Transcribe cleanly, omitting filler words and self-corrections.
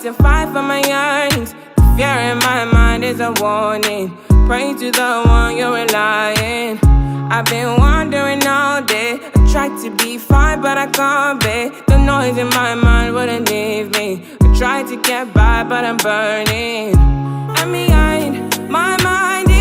to fight for my yearnings. The fear in my mind is a warning. Pray to the one you're relying. I've been wandering all day. I tried to be fine, but I can't be. The noise in my mind wouldn't leave me. I tried to get by, but I'm burning. And behind my mind